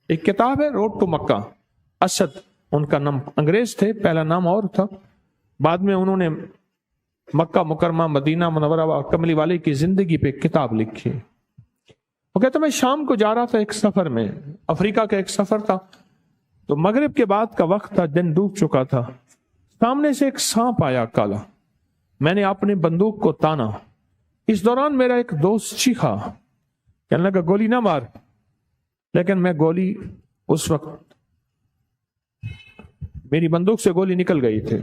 ایک کتاب ہے روڈ ٹو مکہ، اسد ان کا نام، انگریز تھے، پہلا نام اور تھا، بعد میں انہوں نے مکہ مکرمہ مدینہ منورہ اور کملی والے کی زندگی پہ کتاب لکھی۔ وہ کہتا میں شام کو جا رہا تھا ایک سفر میں، افریقہ کا ایک سفر تھا، تو مغرب کے بعد کا وقت تھا، دن ڈوب چکا تھا، سامنے سے ایک سانپ آیا کالا، میں نے اپنے بندوق کو تانا، اس دوران میرا ایک دوست چیخا، کہنے لگا گولی نہ مار، لیکن میں گولی اس وقت میری بندوق سے گولی نکل گئی تھی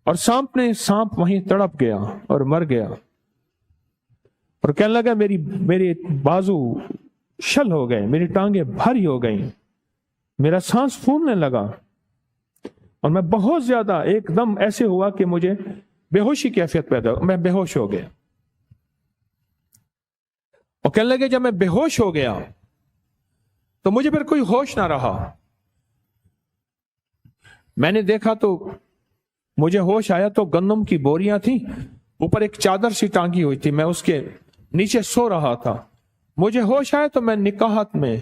اور سانپ وہیں تڑپ گیا اور مر گیا، اور کہنے لگا میرے بازو شل ہو گئے، میری ٹانگیں بھاری ہو گئیں، میرا سانس پھولنے لگا اور میں بہت زیادہ ایک دم ایسے ہوا کہ مجھے بے ہوشی کی کیفیت پیدا ہو، میں بے ہوش ہو گیا۔ اور کہنے لگے جب میں بے ہوش ہو گیا تو مجھے پھر کوئی ہوش نہ رہا، میں نے دیکھا تو مجھے ہوش آیا تو گندم کی بوریاں تھیں، اوپر ایک چادر سی ٹانگی ہوئی تھی، میں اس کے نیچے سو رہا تھا، مجھے ہوش آیا تو میں نکاہت میں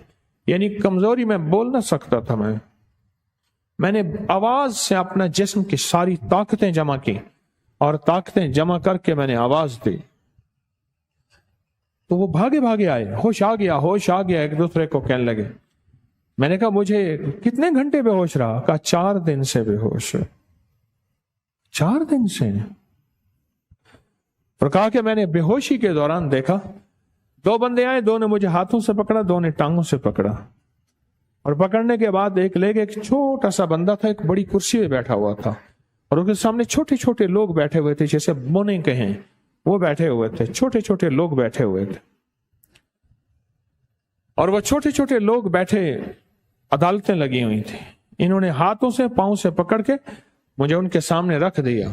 یعنی کمزوری میں بول نہ سکتا تھا، میں نے آواز سے اپنا جسم کی ساری طاقتیں جمع کی اور طاقتیں جمع کر کے میں نے آواز دی، تو وہ بھاگے آئے، ہوش آ گیا، ایک دوسرے کو کہنے لگے، میں نے کہا مجھے کتنے گھنٹے بے ہوش رہا؟ کہا 4 دن سے بے ہوش ہے، 4 دن سے۔ اور کہا کہ میں نے بے ہوشی کے دوران دیکھا 2 بندے آئے، 2 نے مجھے ہاتھوں سے پکڑا، 2 نے ٹانگوں سے پکڑا، اور پکڑنے کے بعد ایک لے کے، ایک چھوٹا سا بندہ تھا، ایک بڑی کرسی پہ بیٹھا ہوا تھا، اور اس کے سامنے چھوٹے چھوٹے لوگ بیٹھے ہوئے تھے، جیسے بونے کہیں وہ بیٹھے ہوئے تھے، چھوٹے چھوٹے لوگ بیٹھے ہوئے تھے، اور وہ چھوٹے چھوٹے لوگ بیٹھے، عدالتیں لگی ہوئی تھی، انہوں نے ہاتھوں سے پاؤں سے پکڑ کے مجھے ان کے سامنے رکھ دیا،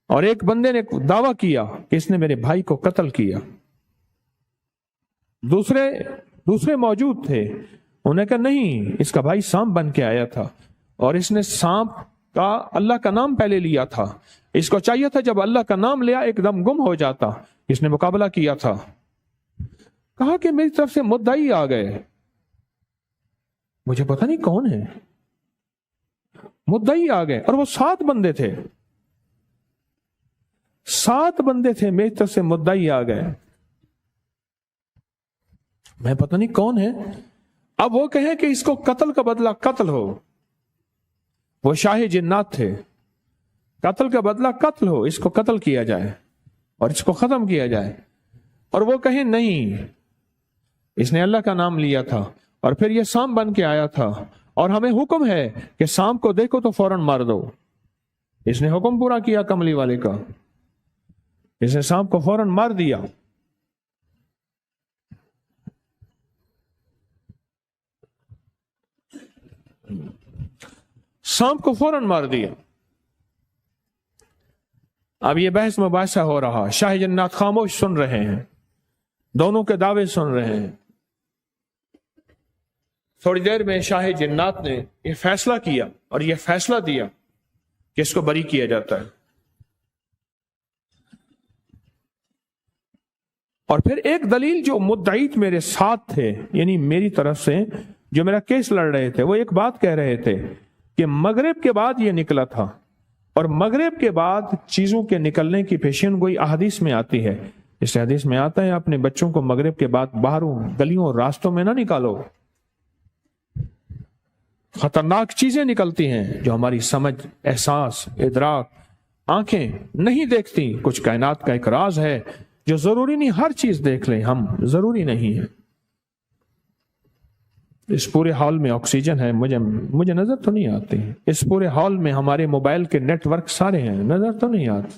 اور ایک بندے نے دعویٰ کیا کہ اس نے میرے بھائی کو قتل کیا، دوسرے موجود تھے، انہوں نے کہا نہیں، اس کا بھائی سانپ بن کے آیا تھا، اور اس نے سانپ کا اللہ کا نام پہلے لیا تھا، اس کو چاہیے تھا جب اللہ کا نام لیا ایک دم گم ہو جاتا، اس نے مقابلہ کیا تھا۔ کہا کہ میری طرف سے مدعی آ گئے، مجھے پتہ نہیں کون ہے، مدعی آ گئے، اور وہ 7 بندے تھے، 7 بندے تھے، میری طرف سے مدعی آ گئے، میں پتہ نہیں کون ہے۔ اب وہ کہیں کہ اس کو قتل کا بدلہ قتل ہو، وہ شاہ جنات تھے، قتل کا بدلہ قتل ہو، اس کو قتل کیا جائے اور اس کو ختم کیا جائے، اور وہ کہیں نہیں، اس نے اللہ کا نام لیا تھا اور پھر یہ سانپ بن کے آیا تھا، اور ہمیں حکم ہے کہ سانپ کو دیکھو تو فوراً مار دو۔ اس نے حکم پورا کیا کملی والے کا، اس نے سانپ کو فوراً مار دیا۔ سانپ کو فوراً مار دیا۔ اب یہ بحث مباحثہ ہو رہا، شاہ جنات خاموش سن رہے ہیں، دونوں کے دعوے سن رہے ہیں۔ تھوڑی دیر میں شاہ جنات نے یہ فیصلہ کیا اور یہ فیصلہ دیا کہ اس کو بری کیا جاتا ہے، اور پھر ایک دلیل جو مدعیت میرے ساتھ تھے، یعنی میری طرف سے جو میرا کیس لڑ رہے تھے، وہ ایک بات کہہ رہے تھے کہ مغرب کے بعد یہ نکلا تھا، اور مغرب کے بعد چیزوں کے نکلنے کی پیشین گوئی احادیث میں آتی ہے، اس حدیث میں آتا ہے اپنے بچوں کو مغرب کے بعد باہروں گلیوں اور راستوں میں نہ نکالو، خطرناک چیزیں نکلتی ہیں جو ہماری سمجھ، احساس، ادراک، آنکھیں نہیں دیکھتی، کچھ کائنات کا ایک راز ہے جو ضروری نہیں ہر چیز دیکھ لیں ہم، ضروری نہیں ہے۔ اس پورے ہال میں آکسیجن ہے، مجھے نظر تو نہیں آتی، اس پورے ہال میں ہمارے موبائل کے نیٹ ورک سارے ہیں، نظر تو نہیں آتی۔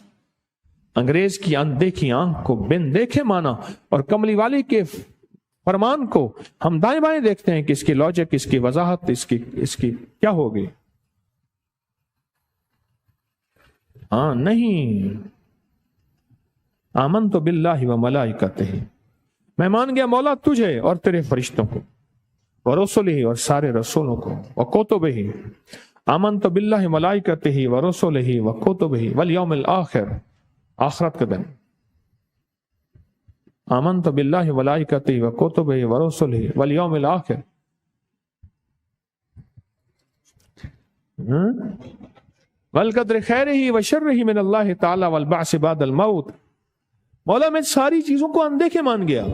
انگریز کی اندیکھی آنکھ کو بن دیکھے مانا، اور کملی والے کے فرمان کو ہم دائیں بائیں دیکھتے ہیں کہ اس کی لاجک، اس کی وضاحت، اس کی کیا ہوگی۔ ہاں نہیں، آمنت باللہ و ملائکتہ، میں مان گیا مولا تجھے اور تیرے فرشتوں کو، ورسلہ اور سارے رسولوں کو، وکتبہ، آمنت باللہ ملائکتہ ورسلہ وکتبہ والیوم الآخر، آخرت کا دن۔ آمنت باللہ وملائکتہ وکتبہ ورسلہ والیوم الآخر. والقدر خیرہ وشرہ من اللہ تعالی والبعث بعد الموت. مولا میں ساری چیزوں کو اندیکھے مان گیا،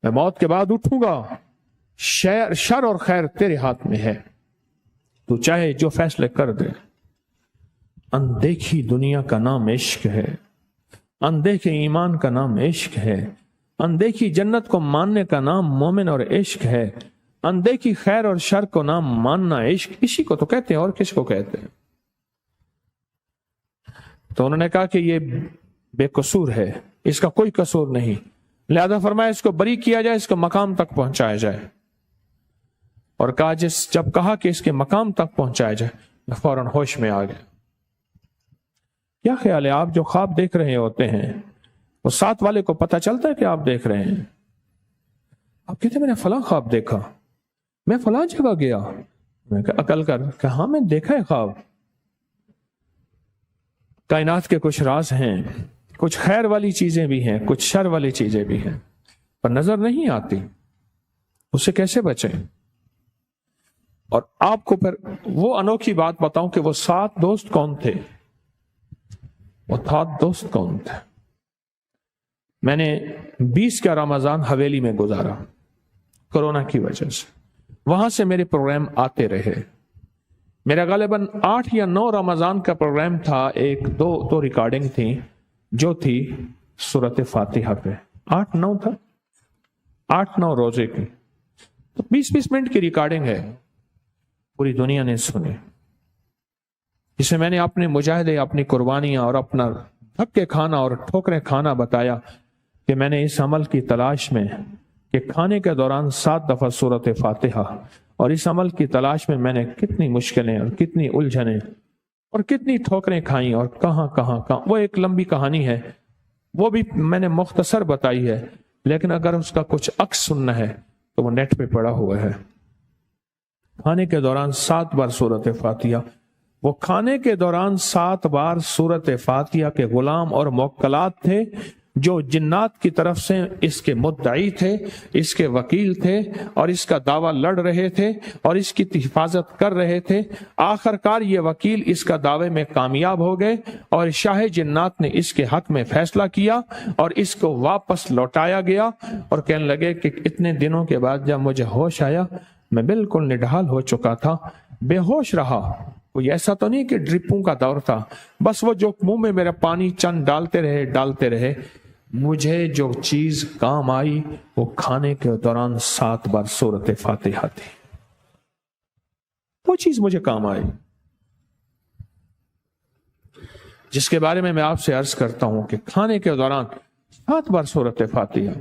میں موت کے بعد اٹھوں گا، شر اور خیر تیرے ہاتھ میں ہے، تو چاہے جو فیصلے کر دے. اندیکھی دنیا کا نام عشق ہے، اندیکھے ایمان کا نام عشق ہے، اندیکھی جنت کو ماننے کا نام مومن اور عشق ہے، اندیکھی خیر اور شر کو نام ماننا عشق. اسی کو تو کہتے ہیں، اور کس کو کہتے ہیں؟ تو انہوں نے کہا کہ یہ بے قصور ہے، اس کا کوئی قصور نہیں، لہذا فرمایا اس کو بری کیا جائے، اس کو مقام تک پہنچایا جائے. اور کہا جب کہا کہ اس کے مقام تک پہنچایا جائے، میں فوراً ہوش میں آ گیا. کیا خیال ہے، آپ جو خواب دیکھ رہے ہوتے ہیں وہ ساتھ والے کو پتہ چلتا ہے کہ آپ دیکھ رہے ہیں؟ آپ کہتے ہیں میں نے فلاں خواب دیکھا، میں فلاں جگہ گیا. میں کہا عقل کر کہ ہاں میں دیکھا ہے خواب. کائنات کے کچھ راز ہیں، کچھ خیر والی چیزیں بھی ہیں، کچھ شر والی چیزیں بھی ہیں، پر نظر نہیں آتی. اس سے کیسے بچیں؟ اور آپ کو پھر وہ انوکھی بات بتاؤں کہ وہ 7 دوست کون تھے. وہ 7 دوست کون تھے؟ میں نے 20 کا رمضان حویلی میں گزارا کورونا کی وجہ سے. وہاں سے میرے پروگرام آتے رہے. میرا غالباً 8 یا 9 رمضان کا پروگرام تھا. دو ریکارڈنگ تھی جو تھی سورۃ فاتحہ پہ. 8-9 تھا، 8-9 روزے کی. تو 20-20 منٹ کی ریکارڈنگ ہے، پوری دنیا نے سنی. جسے میں نے اپنے مجاہدے، اپنی قربانیاں اور اپنا دھکے کھانا اور ٹھوکریں کھانا بتایا کہ میں نے اس عمل کی تلاش میں کہ کھانے کے دوران 7 دفعہ سورۃ فاتحہ، اور اس عمل کی تلاش میں میں نے کتنی مشکلیں اور کتنی الجھنیں اور کتنی ٹھوکریں کھائیں اور کہاں. وہ ایک لمبی کہانی ہے، وہ بھی میں نے مختصر بتائی ہے، لیکن اگر اس کا کچھ عکس سننا ہے تو وہ نیٹ پہ پڑا ہوا ہے. کھانے کے دوران 7 بار سورۃ فاتحہ. وہ کھانے کے دوران 7 بار سورۃ فاتحہ کے غلام اور موکلات تھے جو جنات کی طرف سے اس کے مدعی تھے، اس کے وکیل تھے، اور اس کا دعویٰ لڑ رہے تھے اور اس کی حفاظت کر رہے تھے. آخر کار یہ وکیل اس کا دعوے میں کامیاب ہو گئے اور شاہ جنات نے اس کے حق میں فیصلہ کیا اور اس کو واپس لوٹایا گیا. اور کہنے لگے کہ اتنے دنوں کے بعد جب مجھے ہوش آیا، میں بالکل نڈھال ہو چکا تھا، بے ہوش رہا. کوئی ایسا تو نہیں کہ ڈرپوں کا دور تھا، بس وہ جو منہ میں میرا پانی چند ڈالتے رہے. مجھے جو چیز کام آئی وہ کھانے کے دوران 7 بار سورۃ فاتحہ تھی. وہ چیز مجھے کام آئی جس کے بارے میں آپ سے عرض کرتا ہوں کہ کھانے کے دوران 7 بار سورۃ فاتحہ.